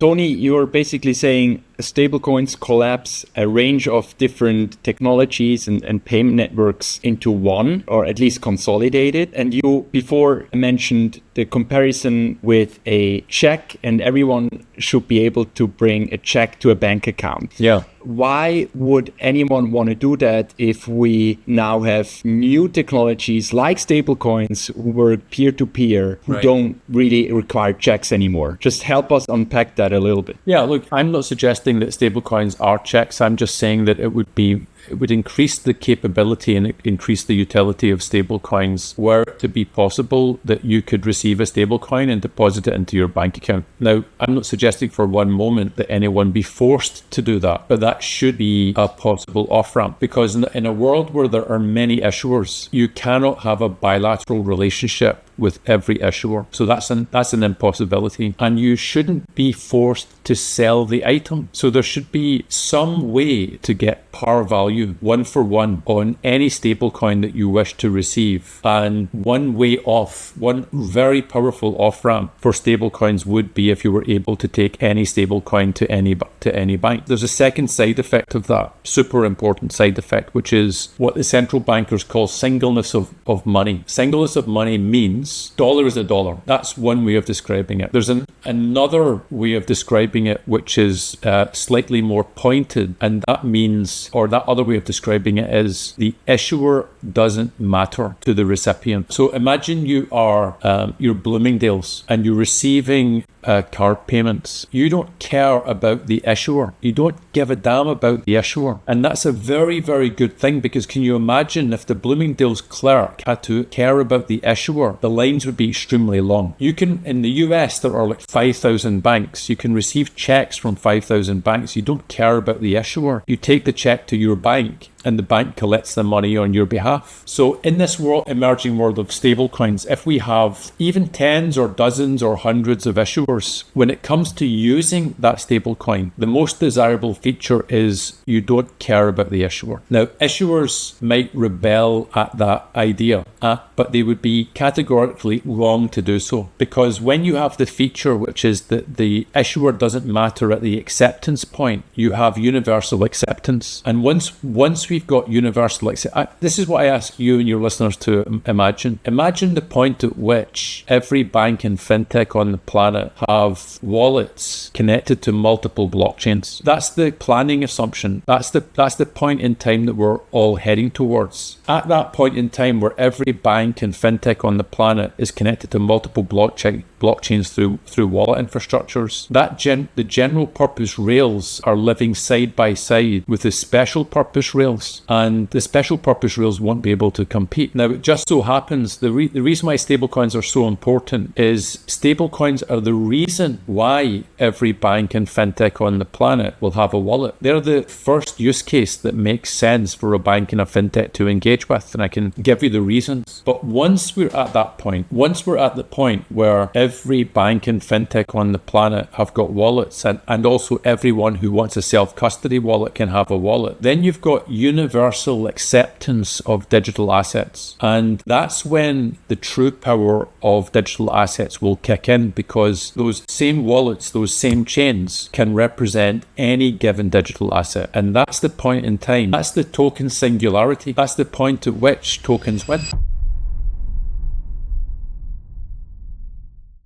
Tony, you're basically saying stablecoins collapse a range of different technologies and payment networks into one, or at least consolidate it. And you before mentioned the comparison with a check, and everyone should be able to bring a check to a bank account. Yeah. Why would anyone want to do that if we now have new technologies like stablecoins who work peer-to-peer, who don't really require checks anymore? Just help us unpack that a little bit. Yeah, look, I'm not suggesting that stablecoins are checks. I'm just saying that it would increase the capability and increase the utility of stablecoins were it to be possible that you could receive a stablecoin and deposit it into your bank account. Now, I'm not suggesting for one moment that anyone be forced to do that, but that should be a possible off-ramp, because in a world where there are many issuers, you cannot have a bilateral relationship with every issuer. So that's an impossibility. And you shouldn't be forced to sell the item. So there should be some way to get par value, one for one, on any stablecoin that you wish to receive. And one very powerful off-ramp for stablecoins would be if you were able to take any stablecoin to any bank. There's a second side effect of that, super important side effect, which is what the central bankers call singleness of money. Singleness of money means dollar is a dollar. That's one way of describing it. There's another way of describing it, which is slightly more pointed, and that means, or that other way of describing it is, the issuer doesn't matter to the recipient. So imagine you are you're Bloomingdale's and you're receiving card payments. You don't care about the issuer. You don't give a damn about the issuer. And that's a very, very good thing, because can you imagine if the Bloomingdale's clerk had to care about the issuer? The lines would be extremely long. You can, in the US, there are like 5,000 banks. You can receive checks from 5,000 banks. You don't care about the issuer. You take the check to your bank, and the bank collects the money on your behalf. So in this emerging world of stablecoins, if we have even tens or dozens or hundreds of issuers, when it comes to using that stablecoin, the most desirable feature is you don't care about the issuer. Now, issuers might rebel at that idea, but they would be categorically wrong to do so, because when you have the feature, which is that the issuer doesn't matter at the acceptance point, you have universal acceptance. And once we've got universal acceptance, this is what I ask you and your listeners to imagine. Imagine the point at which every bank and fintech on the planet have wallets connected to multiple blockchains. That's the planning assumption. That's the point in time that we're all heading towards. At that point in time where every bank and fintech on the planet is connected to multiple blockchains through wallet infrastructures, the general purpose rails are living side by side with the special purpose rails, and the special purpose rails won't be able to compete. Now, it just so happens the reason why stablecoins are so important is stablecoins are the reason why every bank and fintech on the planet will have a wallet. They're the first use case that makes sense for a bank and a fintech to engage with, and I can give you the reasons. But once we're at the point where every bank and fintech on the planet have got wallets, and also everyone who wants a self-custody wallet can have a wallet, then you've got universal acceptance of digital assets. And that's when the true power of digital assets will kick in, because those same wallets, those same chains can represent any given digital asset. And that's the point in time. That's the token singularity. That's the point at which tokens win.